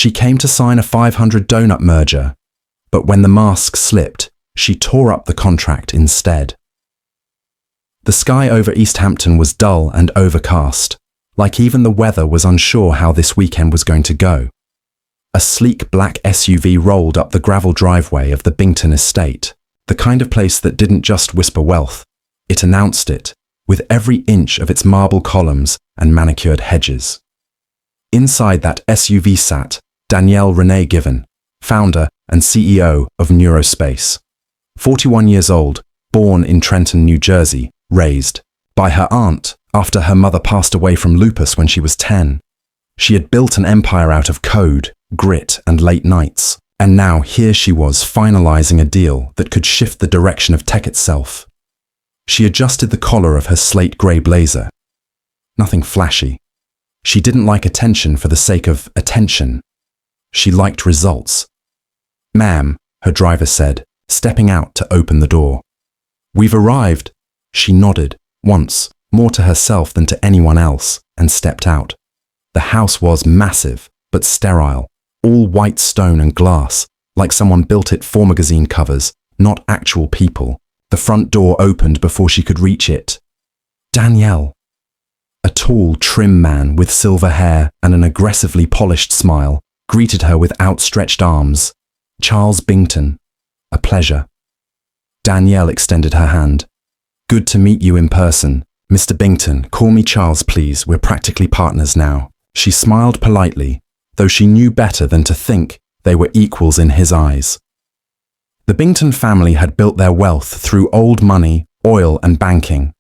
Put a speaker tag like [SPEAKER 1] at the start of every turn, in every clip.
[SPEAKER 1] She came to sign a 500 donut merger, but when the mask slipped, she tore up the contract instead. The sky over East Hampton was dull and overcast, like even the weather was unsure how this weekend was going to go. A sleek black SUV rolled up the gravel driveway of the Bington estate, the kind of place that didn't just whisper wealth, it announced it, with every inch of its marble columns and manicured hedges. Inside that SUV sat Danielle Renee Given, founder and CEO of Neurospace. 41 years old, born in Trenton, New Jersey, raised by her aunt after her mother passed away from lupus when she was 10. She had built an empire out of code, grit, and late nights, and now here she was finalizing a deal that could shift the direction of tech itself. She adjusted the collar of her slate grey blazer. Nothing flashy. She didn't like attention for the sake of attention. She liked results. "Ma'am," her driver said, stepping out to open the door. "We've arrived." She nodded, once, more to herself than to anyone else, and stepped out. The house was massive, but sterile, all white stone and glass, like someone built it for magazine covers, not actual people. The front door opened before she could reach it. Danielle. A tall, trim man with silver hair and an aggressively polished smile greeted her with outstretched arms. "Charles Bington. A pleasure." Danielle extended her hand. "Good to meet you in person. Mr. Bington, call me Charles, please. We're practically partners now." She smiled politely, though she knew better than to think they were equals in his eyes. The Bington family had built their wealth through old money, oil, and banking,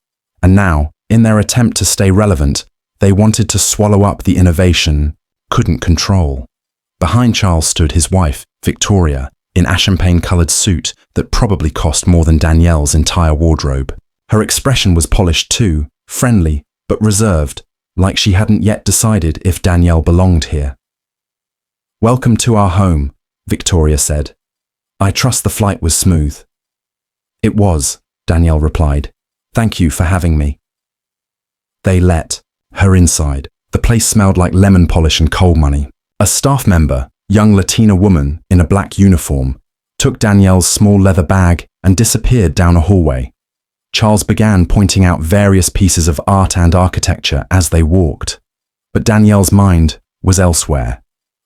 [SPEAKER 1] and now, in their attempt to stay relevant, they wanted to swallow up the innovation couldn't control. Behind Charles stood his wife, Victoria, in a champagne-coloured suit that probably cost more than Danielle's entire wardrobe. Her expression was polished too, friendly, but reserved, like she hadn't yet decided if Danielle belonged here. "Welcome to our home," Victoria said. "I trust the flight was smooth." "It was," Danielle replied. "Thank you for having me." They let her inside. The place smelled like lemon polish and coal money. A staff member, young Latina woman in a black uniform, took Danielle's small leather bag and disappeared down a hallway. Charles began pointing out various pieces of art and architecture as they walked. But Danielle's mind was elsewhere.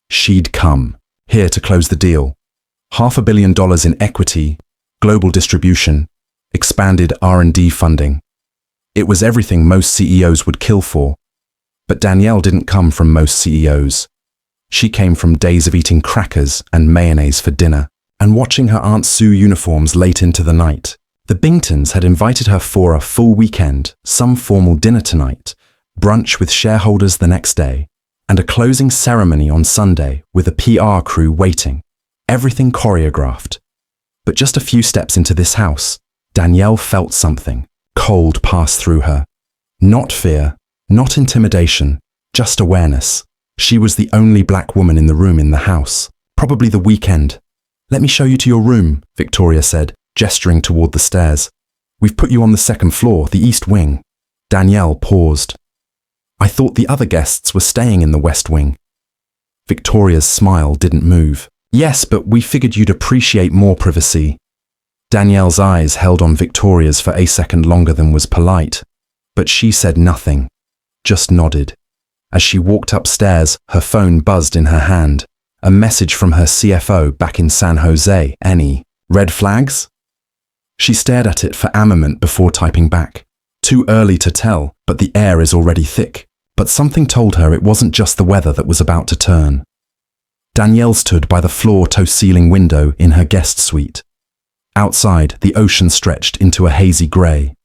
[SPEAKER 1] She'd come, here to close the deal. $500 million in equity, global distribution, expanded R&D funding. It was everything most CEOs would kill for. But Danielle didn't come from most CEOs. She came from days of eating crackers and mayonnaise for dinner, and watching her Aunt Sue uniforms late into the night. The Bingtons had invited her for a full weekend, some formal dinner tonight, brunch with shareholders the next day, and a closing ceremony on Sunday with a PR crew waiting. Everything choreographed. But just a few steps into this house, Danielle felt something cold pass through her. Not fear, not intimidation, just awareness. She was the only black woman in the room in the house. Probably the weekend. "Let me show you to your room," Victoria said, gesturing toward the stairs. "We've put you on the second floor, the east wing." Danielle paused. "I thought the other guests were staying in the west wing." Victoria's smile didn't move. "Yes, but we figured you'd appreciate more privacy." Danielle's eyes held on Victoria's for a second longer than was polite, but she said nothing, just nodded. As she walked upstairs, her phone buzzed in her hand. A message from her CFO back in San Jose. "Any red flags?" She stared at it for a moment before typing back. "Too early to tell, but the air is already thick." But something told her it wasn't just the weather that was about to turn. Danielle stood by the floor-to-ceiling window in her guest suite. Outside, the ocean stretched into a hazy grey.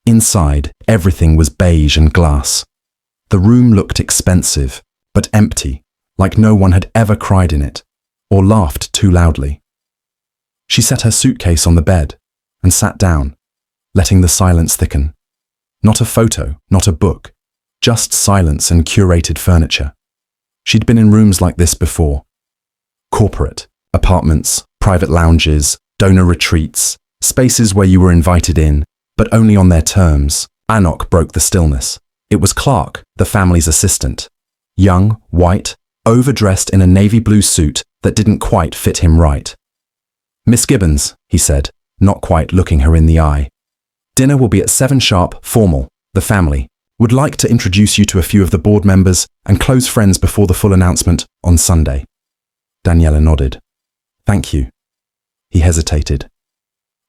[SPEAKER 1] Inside, everything was beige and glass. The room looked expensive, but empty, like no one had ever cried in it, or laughed too loudly. She set her suitcase on the bed and sat down, letting the silence thicken. Not a photo, not a book, just silence and curated furniture. She'd been in rooms like this before. Corporate, apartments, private lounges, donor retreats, spaces where you were invited in, but only on their terms. Anok broke the stillness. It was Clark, the family's assistant. Young, white, overdressed in a navy blue suit that didn't quite fit him right. "Miss Gibbons," he said, not quite looking her in the eye. "Dinner will be at 7 sharp, formal. The family would like to introduce you to a few of the board members and close friends before the full announcement on Sunday." Daniela nodded. "Thank you." He hesitated.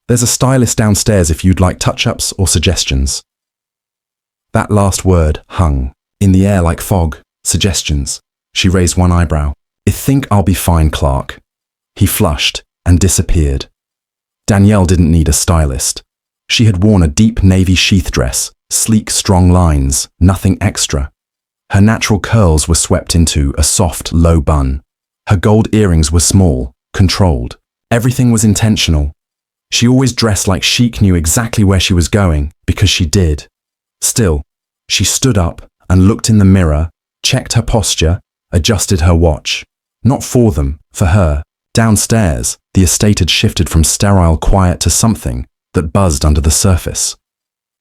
[SPEAKER 1] "There's a stylist downstairs if you'd like touch-ups or suggestions." That last word hung in the air like fog. Suggestions. She raised one eyebrow. "I think I'll be fine, Clark." He flushed and disappeared. Danielle didn't need a stylist. She had worn a deep navy sheath dress, sleek, strong lines, nothing extra. Her natural curls were swept into a soft, low bun. Her gold earrings were small, controlled. Everything was intentional. She always dressed like chic knew exactly where she was going, because she did. Still, she stood up and looked in the mirror, checked her posture, adjusted her watch. Not for them, for her. Downstairs, the estate had shifted from sterile quiet to something that buzzed under the surface.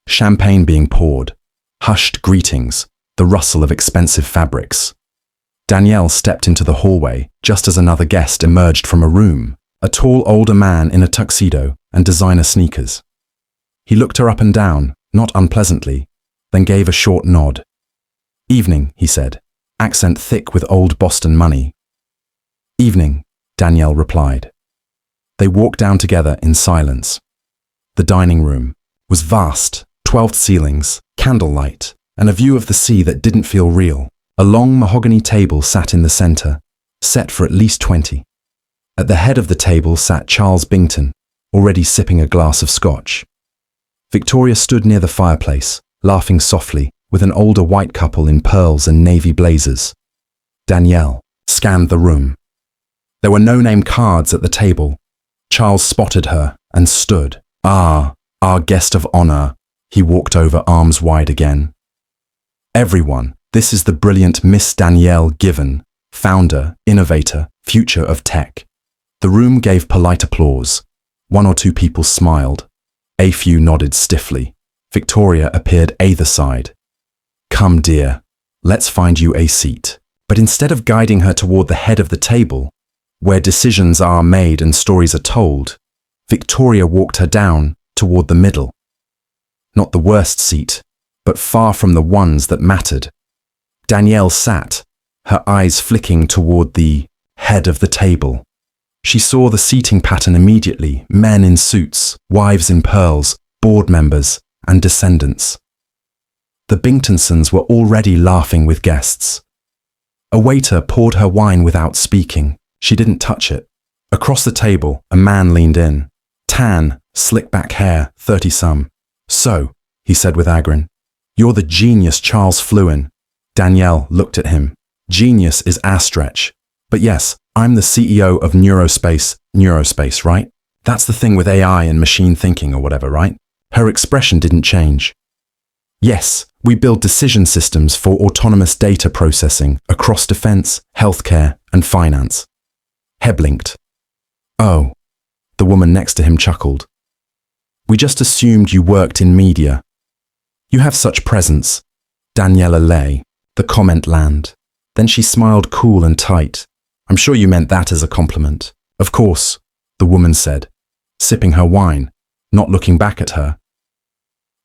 [SPEAKER 1] Champagne being poured, hushed greetings, the rustle of expensive fabrics. Danielle stepped into the hallway just as another guest emerged from a room, a tall older man in a tuxedo and designer sneakers. He looked her up and down, not unpleasantly, then gave a short nod. "Evening," he said, accent thick with old Boston money. "Evening," Danielle replied. They walked down together in silence. The dining room was vast, 12th ceilings, candlelight, and a view of the sea that didn't feel real. A long mahogany table sat in the center, set for at least 20. At the head of the table sat Charles Bington, already sipping a glass of scotch. Victoria stood near the fireplace, laughing softly, with an older white couple in pearls and navy blazers. Danielle scanned the room. There were no-name cards at the table. Charles spotted her and stood. "Ah, our guest of honor." He walked over arms wide again. "Everyone, this is the brilliant Miss Danielle Given, founder, innovator, future of tech." The room gave polite applause. One or two people smiled. A few nodded stiffly. Victoria appeared either side. "Come, dear, let's find you a seat." But instead of guiding her toward the head of the table, where decisions are made and stories are told, Victoria walked her down toward the middle. Not the worst seat, but far from the ones that mattered. Danielle sat, her eyes flicking toward the head of the table. She saw the seating pattern immediately: men in suits, wives in pearls, board members, and descendants. The Bingtonsons were already laughing with guests. A waiter poured her wine without speaking. She didn't touch it. Across the table, a man leaned in. Tan, slick-back hair, 30-some. "So," he said with Agrin, "you're the genius Charles Fluin." Danielle looked at him. "Genius is our stretch. But yes, I'm the CEO of Neurospace, right? That's the thing with AI and machine thinking or whatever, right?" Her expression didn't change. "Yes, we build decision systems for autonomous data processing across defense, healthcare, and finance." He blinked. "Oh," the woman next to him chuckled. "We just assumed you worked in media. You have such presence." Daniela lay, the comment land. Then she smiled cool and tight. "I'm sure you meant that as a compliment." "Of course," the woman said, sipping her wine, not looking back at her.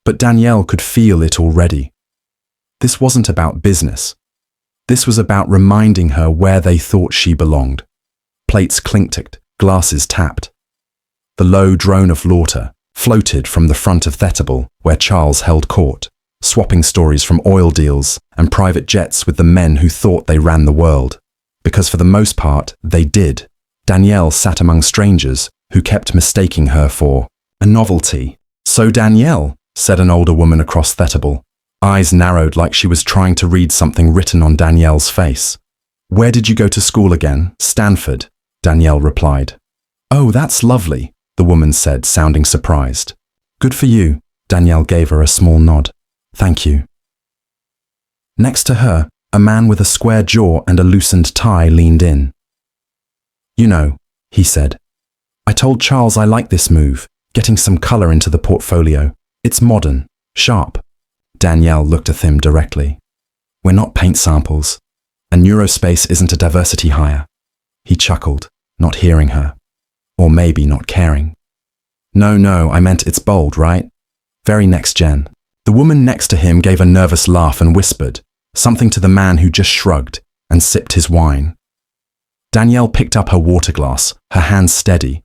[SPEAKER 1] But Danielle could feel it already. This wasn't about business. This was about reminding her where they thought she belonged. Plates clinked, glasses tapped. The low drone of Laughter floated from the front of Thetable, where Charles held court, swapping stories from oil deals and private jets with the men who thought they ran the world. Because for the most part, they did. Danielle sat among strangers who kept mistaking her for a novelty. "So Danielle," said an older woman across Thetable, eyes narrowed like she was trying to read something written on Danielle's face. "Where did you go to school again?" "Stanford," Danielle replied. "Oh, that's lovely," the woman said, sounding surprised. "Good for you," Danielle gave her a small nod. "Thank you." Next to her, a man with a square jaw and a loosened tie leaned in. "You know," he said, "I told Charles I like this move, getting some color into the portfolio. It's modern, sharp." Danielle looked at him directly. "We're not paint samples. And Neurospace isn't a diversity hire. He chuckled, not hearing her. Or maybe not caring. No, I meant it's bold, right? Very next gen. The woman next to him gave a nervous laugh and whispered, something to the man who just shrugged and sipped his wine. Danielle picked up her water glass, her hands steady,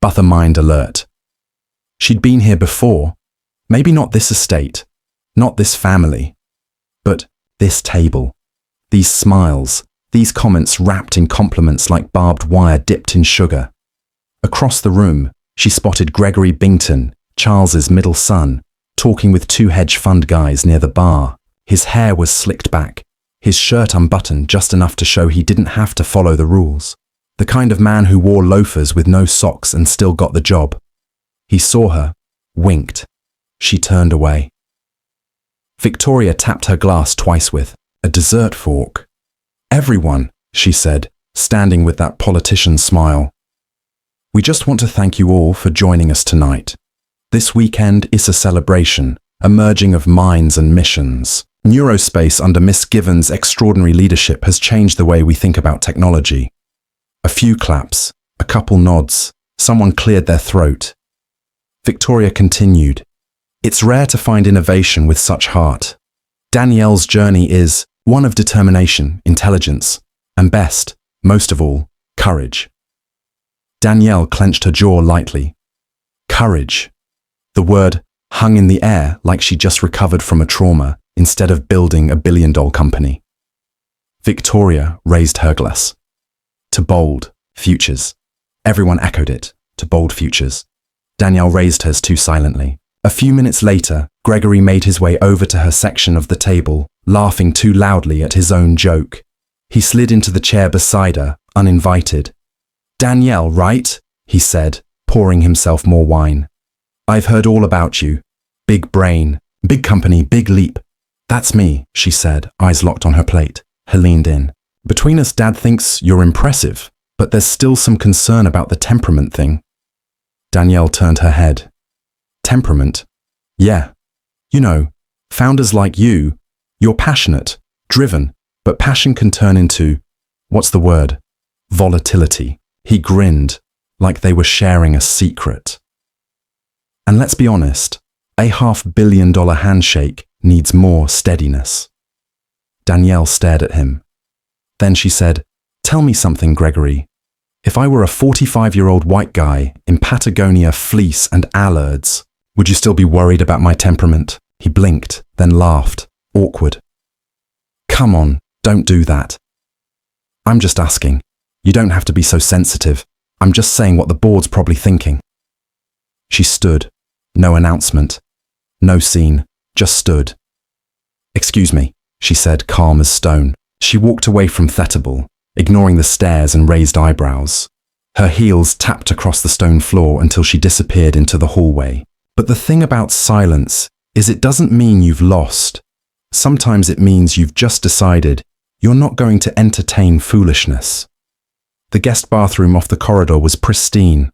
[SPEAKER 1] but her mind alert. She'd been here before. Maybe not this estate, not this family, but this table. These smiles, these comments wrapped in compliments like barbed wire dipped in sugar. Across the room, she spotted Gregory Bington, Charles's middle son, talking with two hedge fund guys near the bar. His hair was slicked back, his shirt unbuttoned just enough to show he didn't have to follow the rules. The kind of man who wore loafers with no socks and still got the job. He saw her, winked. She turned away. Victoria tapped her glass twice with a dessert fork. Everyone, she said, standing with that politician's smile. We just want to thank you all for joining us tonight. This weekend is a celebration, a merging of minds and missions. Neurospace under Miss Given's extraordinary leadership has changed the way we think about technology. A few claps, a couple nods, someone cleared their throat. Victoria continued. It's rare to find innovation with such heart. Danielle's journey is one of determination, intelligence, and best, most of all, courage. Danielle clenched her jaw lightly. Courage. The word hung in the air like she just recovered from a trauma instead of building a billion-dollar company. Victoria raised her glass. To bold futures. Everyone echoed it. To bold futures. Danielle raised hers too silently. A few minutes later, Gregory made his way over to her section of the table, laughing too loudly at his own joke. He slid into the chair beside her, uninvited. Danielle, right? He said, pouring himself more wine. I've heard all about you. Big brain, big company, big leap. That's me, she said, eyes locked on her plate. He leaned in. Between us, Dad thinks you're impressive, but there's still some concern about the temperament thing. Danielle turned her head. Temperament? Yeah. You know, founders like you, you're passionate, driven, but passion can turn into, what's the word? Volatility. He grinned, like they were sharing a secret. And let's be honest, a $500 million handshake needs more steadiness. Danielle stared at him. Then she said, Tell me something, Gregory. If I were a 45-year-old white guy in Patagonia fleece and alerts, would you still be worried about my temperament? He blinked, then laughed, awkward. Come on, don't do that. I'm just asking. You don't have to be so sensitive. I'm just saying what the board's probably thinking. She stood. No announcement. No scene. Just stood. Excuse me, she said, calm as stone. She walked away from Thetable, ignoring the stares and raised eyebrows. Her heels tapped across the stone floor until she disappeared into the hallway. But the thing about silence is it doesn't mean you've lost. Sometimes it means you've just decided you're not going to entertain foolishness. The guest bathroom off the corridor was pristine.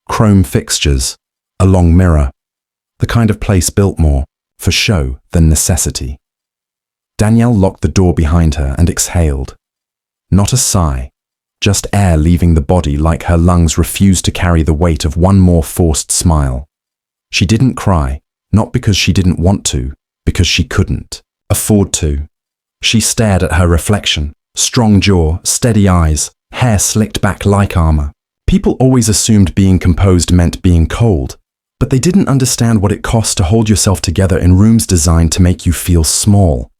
[SPEAKER 1] Chrome fixtures, a long mirror. The kind of place built more for show than necessity. Danielle locked the door behind her and exhaled. Not a sigh, just air leaving the body like her lungs refused to carry the weight of one more forced smile. She didn't cry, not because she didn't want to, because she couldn't afford to. She stared at her reflection, strong jaw, steady eyes, hair slicked back like armor. People always assumed being composed meant being cold, but they didn't understand what it cost to hold yourself together in rooms designed to make you feel small.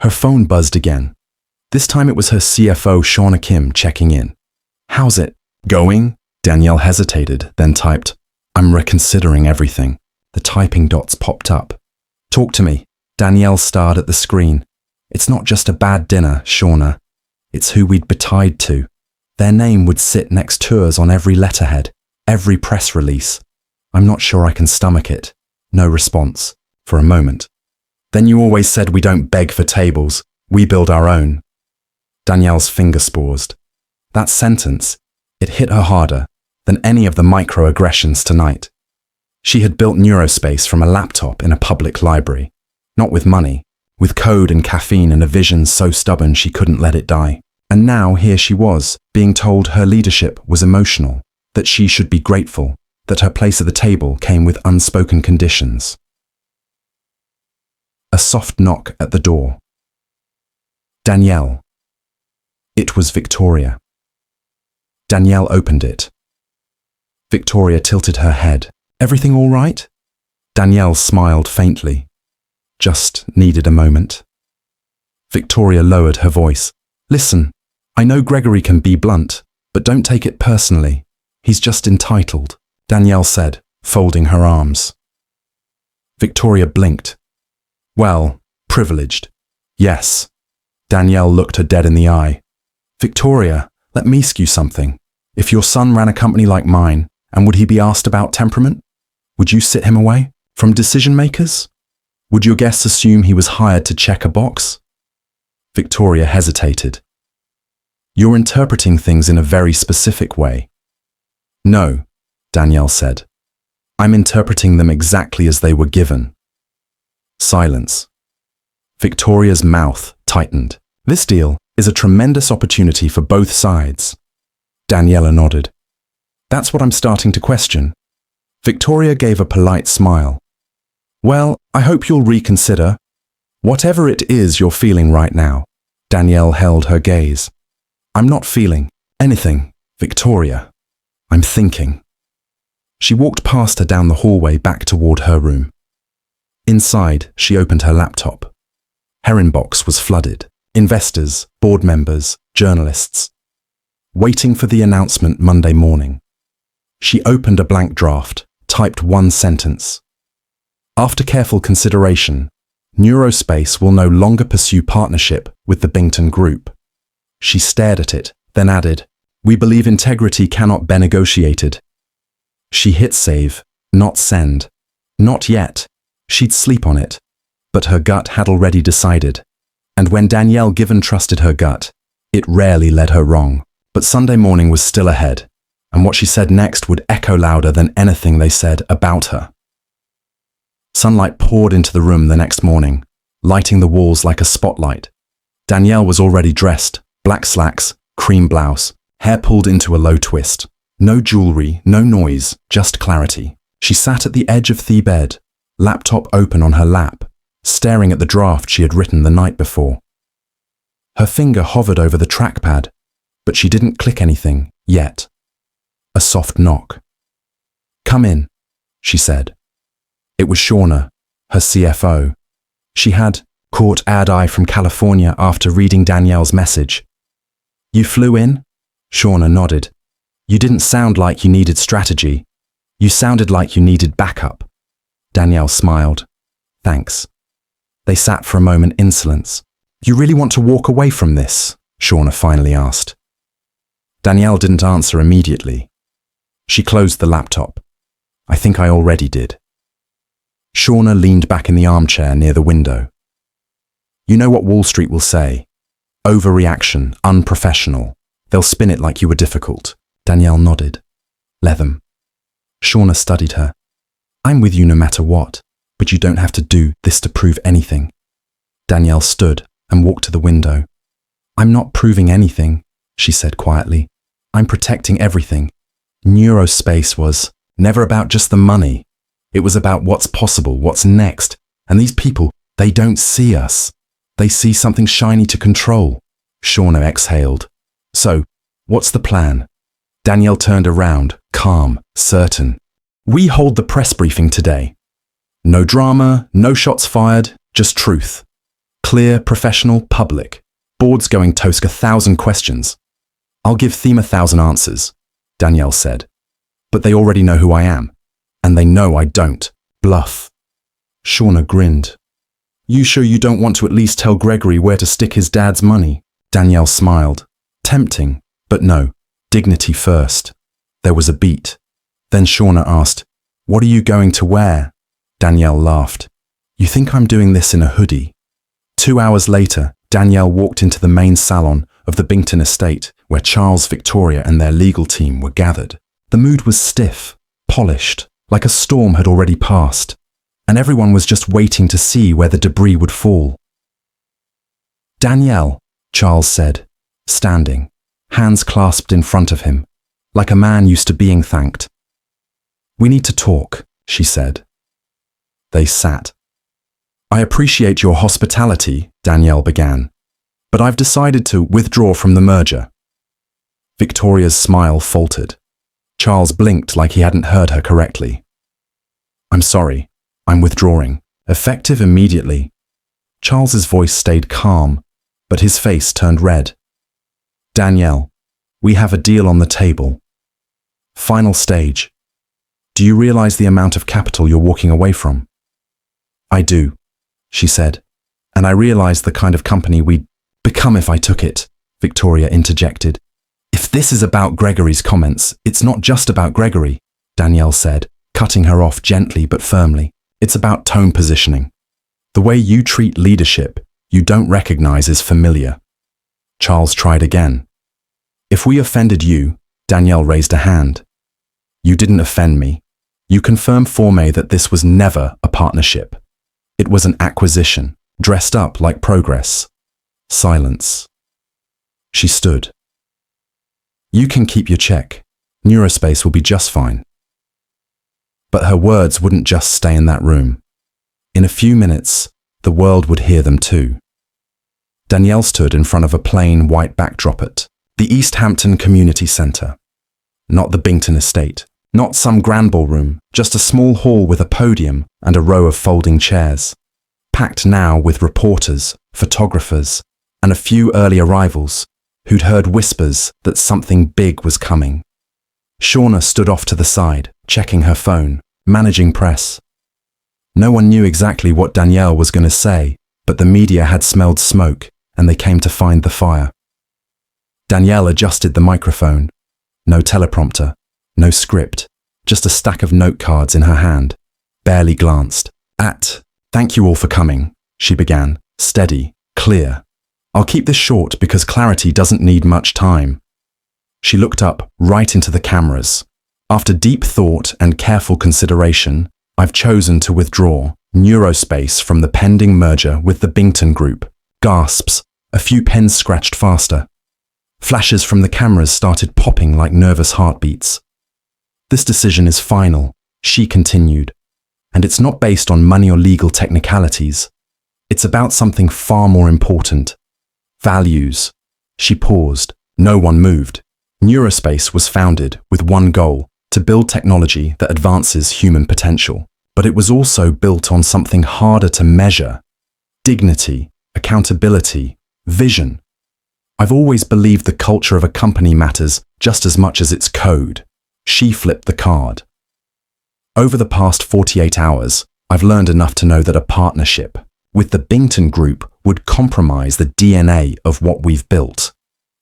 [SPEAKER 1] Her phone buzzed again. This time it was her CFO, Shauna Kim, checking in. How's it going? Danielle hesitated, then typed, I'm reconsidering everything. The typing dots popped up. Talk to me. Danielle stared at the screen. It's not just a bad dinner, Shauna. It's who we'd be tied to. Their name would sit next to us on every letterhead, every press release. I'm not sure I can stomach it. No response. For a moment. Then you always said we don't beg for tables. We build our own. Danielle's finger paused. That sentence, it hit her harder than any of the microaggressions tonight. She had built Neurospace from a laptop in a public library. Not with money, with code and caffeine and a vision so stubborn she couldn't let it die. And now here she was, being told her leadership was emotional, that she should be grateful, that her place at the table came with unspoken conditions. A soft knock at the door. Danielle. It was Victoria. Danielle opened it. Victoria tilted her head. Everything all right? Danielle smiled faintly. Just needed a moment. Victoria lowered her voice. Listen, I know Gregory can be blunt, but don't take it personally. He's just entitled, Danielle said, folding her arms. Victoria blinked. Well, privileged. Yes. Danielle looked her dead in the eye. Victoria, let me ask you something. If your son ran a company like mine, and would he be asked about temperament? Would you sit him away from decision makers? Would your guests assume he was hired to check a box? Victoria hesitated. You're interpreting things in a very specific way. No, Danielle said. I'm interpreting them exactly as they were given. Silence. Victoria's mouth tightened. This deal is a tremendous opportunity for both sides. Daniela nodded. That's what I'm starting to question. Victoria gave a polite smile. Well, I hope you'll reconsider. Whatever it is you're feeling right now. Danielle held her gaze. I'm not feeling anything, Victoria. I'm thinking. She walked past her down the hallway back toward her room. Inside, she opened her laptop. Her inbox was flooded. Investors, board members, journalists. Waiting for the announcement Monday morning. She opened a blank draft, typed one sentence. After careful consideration, Neurospace will no longer pursue partnership with the Bington Group. She stared at it, then added, We believe integrity cannot be negotiated. She hit save, not send. Not yet. She'd sleep on it. But her gut had already decided. And when Danielle Given trusted her gut, it rarely led her wrong. But Sunday morning was still ahead, and what she said next would echo louder than anything they said about her. Sunlight poured into the room the next morning, lighting the walls like a spotlight. Danielle was already dressed, black slacks, cream blouse, hair pulled into a low twist. No jewelry, no noise, just clarity. She sat at the edge of the bed, laptop open on her lap, staring at the draft she had written the night before. Her finger hovered over the trackpad, but she didn't click anything yet. A soft knock. Come in, she said. It was Shauna, her CFO. She had caught ad-eye from California after reading Danielle's message. You flew in? Shauna nodded. You didn't sound like you needed strategy. You sounded like you needed backup. Danielle smiled. Thanks. They sat for a moment in silence. You really want to walk away from this? Shauna finally asked. Danielle didn't answer immediately. She closed the laptop. I think I already did. Shauna leaned back in the armchair near the window. You know what Wall Street will say. Overreaction, unprofessional. They'll spin it like you were difficult. Danielle nodded. Let them. Shauna studied her. I'm with you no matter what, but you don't have to do this to prove anything. Danielle stood and walked to the window. I'm not proving anything, she said quietly. I'm protecting everything. Neurospace was never about just the money. It was about what's possible, what's next. And these people, they don't see us. They see something shiny to control. Shauna exhaled. So, what's the plan? Danielle turned around, calm, certain. We hold the press briefing today. No drama, no shots fired, just truth. Clear, professional, public. Board's going to ask 1,000 questions. I'll give Theme 1,000 answers, Danielle said. But they already know who I am. And they know I don't. Bluff. Shauna grinned. You sure you don't want to at least tell Gregory where to stick his dad's money? Danielle smiled. Tempting, but no. Dignity first. There was a beat. Then Shauna asked, What are you going to wear? Danielle laughed. You think I'm doing this in a hoodie? 2 hours later, Danielle walked into the main salon of the Bington estate where Charles, Victoria and their legal team were gathered. The mood was stiff, polished, like a storm had already passed, and everyone was just waiting to see where the debris would fall. Danielle, Charles said, standing, hands clasped in front of him, like a man used to being thanked. We need to talk, she said. They sat. I appreciate your hospitality, Danielle began, but I've decided to withdraw from the merger. Victoria's smile faltered. Charles blinked like he hadn't heard her correctly. I'm sorry, I'm withdrawing, effective immediately. Charles's voice stayed calm, but his face turned red. Danielle, we have a deal on the table. Final stage. Do you realize the amount of capital you're walking away from? I do, she said, and I realize the kind of company we'd become if I took it, Victoria interjected. If this is about Gregory's comments, it's not just about Gregory, Danielle said, cutting her off gently but firmly. It's about tone positioning. The way you treat leadership, you don't recognize is familiar. Charles tried again. If we offended you, Danielle raised a hand. You didn't offend me. You confirmed for me that this was never a partnership. It was an acquisition, dressed up like progress. Silence. She stood. You can keep your check. Neurospace will be just fine. But her words wouldn't just stay in that room. In a few minutes, the world would hear them too. Danielle stood in front of a plain white backdrop at the East Hampton Community Centre. Not the Bington estate, not some grand ballroom, just a small hall with a podium and a row of folding chairs. Packed now with reporters, photographers, and a few early arrivals who'd heard whispers that something big was coming. Shauna stood off to the side, checking her phone, managing press. No one knew exactly what Danielle was going to say, but the media had smelled smoke and they came to find the fire. Danielle adjusted the microphone. No teleprompter, no script, just a stack of note cards in her hand. Barely glanced. Thank you all for coming, she began, steady, clear. I'll keep this short because clarity doesn't need much time. She looked up right into the cameras. After deep thought and careful consideration, I've chosen to withdraw Neurospace from the pending merger with the Bington Group. Gasps, a few pens scratched faster. Flashes from the cameras started popping like nervous heartbeats. This decision is final, she continued, and it's not based on money or legal technicalities. It's about something far more important. Values. She paused. No one moved. Neurospace was founded with one goal, to build technology that advances human potential. But it was also built on something harder to measure. Dignity, accountability, vision. I've always believed the culture of a company matters just as much as its code. She flipped the card. Over the past 48 hours, I've learned enough to know that a partnership with the Bington Group would compromise the DNA of what we've built.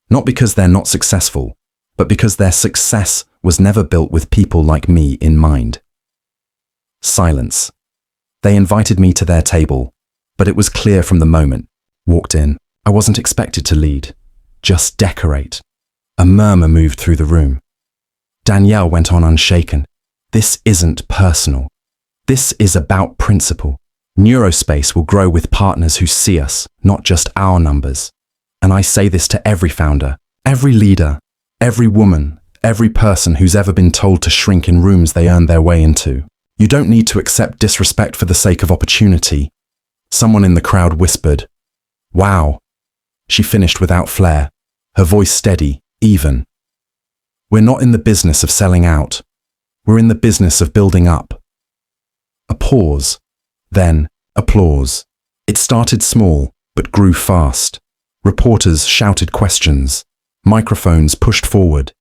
[SPEAKER 1] Not because they're not successful, but because their success was never built with people like me in mind. Silence. They invited me to their table, but it was clear from the moment. Walked in. I wasn't expected to lead, just decorate. A murmur moved through the room. Danielle went on unshaken. This isn't personal. This is about principle. Neurospace will grow with partners who see us, not just our numbers. And I say this to every founder, every leader, every woman, every person who's ever been told to shrink in rooms they earned their way into. You don't need to accept disrespect for the sake of opportunity. Someone in the crowd whispered, "Wow." She finished without flair, her voice steady, even. We're not in the business of selling out. We're in the business of building up. A pause, then applause. It started small, but grew fast. Reporters shouted questions. Microphones pushed forward.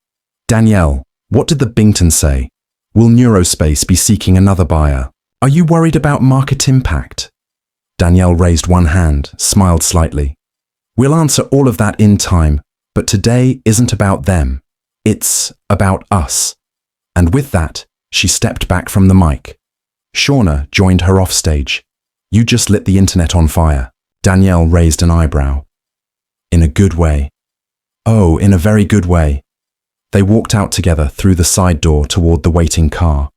[SPEAKER 1] Danielle, what did the Bington say? Will Neurospace be seeking another buyer? Are you worried about market impact? Danielle raised one hand, smiled slightly. We'll answer all of that in time, but today isn't about them. It's about us. And with that, she stepped back from the mic. Shauna joined her offstage. You just lit the internet on fire. Danielle raised an eyebrow. In a good way. Oh, in a very good way. They walked out together through the side door toward the waiting car.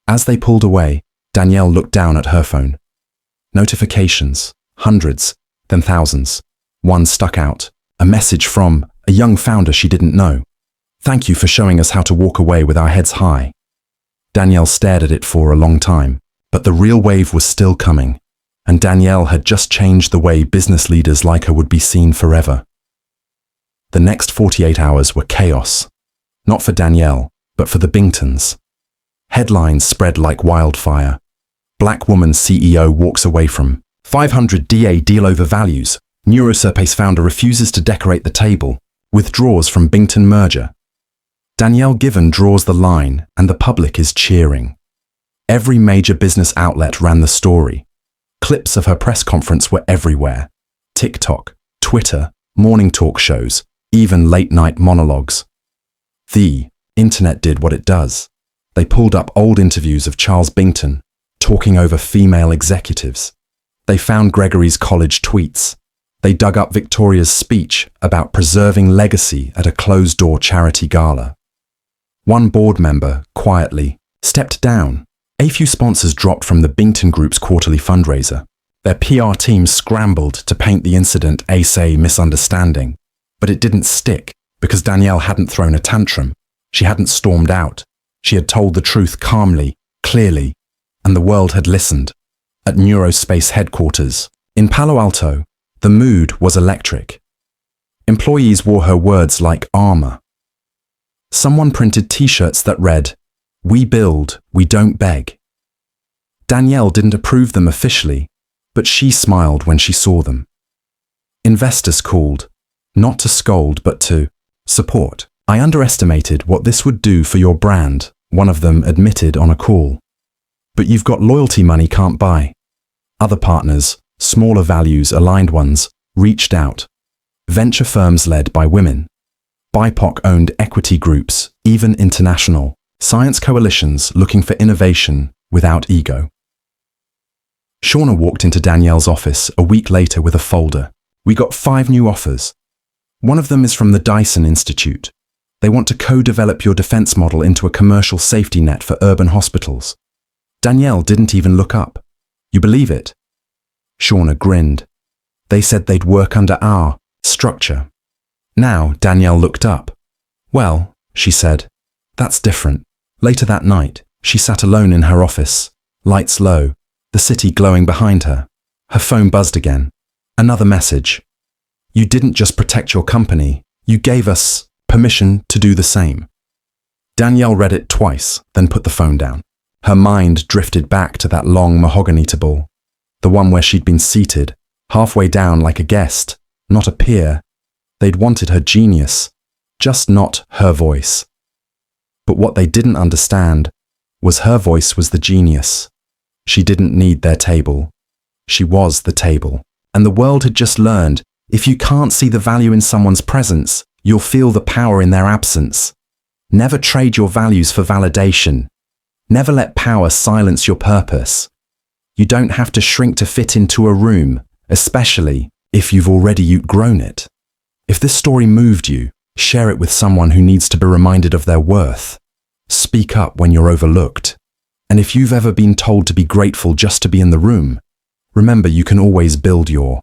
[SPEAKER 1] As they pulled away, Danielle looked down at her phone. Notifications, hundreds, then thousands. One stuck out, a message from a young founder she didn't know. "Thank you for showing us how to walk away with our heads high." Danielle stared at it for a long time, but the real wave was still coming, and Danielle had just changed the way business leaders like her would be seen forever. The next 48 hours were chaos, not for Danielle, but for the Bingtons. Headlines spread like wildfire. Black woman CEO walks away from 500 DA deal over values. Neurosurpace founder refuses to decorate the table. Withdraws from Bington merger. Danielle Given draws the line, and the public is cheering. Every major business outlet ran the story. Clips of her press conference were everywhere. TikTok, Twitter, morning talk shows, even late-night monologues. The internet did what it does. They pulled up old interviews of Charles Bington, talking over female executives. They found Gregory's college tweets. They dug up Victoria's speech about preserving legacy at a closed-door charity gala. One board member, quietly, stepped down. A few sponsors dropped from the Bington Group's quarterly fundraiser. Their PR team scrambled to paint the incident as a misunderstanding. But it didn't stick, because Danielle hadn't thrown a tantrum. She hadn't stormed out. She had told the truth calmly, clearly, and the world had listened. At Neurospace headquarters, in Palo Alto, the mood was electric. Employees wore her words like armor. Someone printed t-shirts that read, "We build, we don't beg." Danielle didn't approve them officially, but she smiled when she saw them. Investors called, not to scold but to support. "I underestimated what this would do for your brand," one of them admitted on a call. "But you've got loyalty money can't buy." Other partners, smaller values-aligned ones, reached out. Venture firms led by women. BIPOC-owned equity groups, even international. Science coalitions looking for innovation without ego. Shauna walked into Danielle's office a week later with a folder. "We got 5 new offers. One of them is from the Dyson Institute. They want to co-develop your defense model into a commercial safety net for urban hospitals." Danielle didn't even look up. "You believe it?" Shauna grinned. "They said they'd work under our structure." Now Danielle looked up. "Well," she said, "that's different." Later that night, she sat alone in her office, lights low, the city glowing behind her. Her phone buzzed again. Another message. "You didn't just protect your company, you gave us permission to do the same." Danielle read it twice, then put the phone down. Her mind drifted back to that long mahogany table, the one where she'd been seated, halfway down like a guest, not a peer. They'd wanted her genius, just not her voice. But what they didn't understand was her voice was the genius. She didn't need their table. She was the table. And the world had just learned, if you can't see the value in someone's presence, you'll feel the power in their absence. Never trade your values for validation. Never let power silence your purpose. You don't have to shrink to fit into a room, especially if you've already outgrown it. If this story moved you, share it with someone who needs to be reminded of their worth. Speak up when you're overlooked. And if you've ever been told to be grateful just to be in the room, remember you can always build your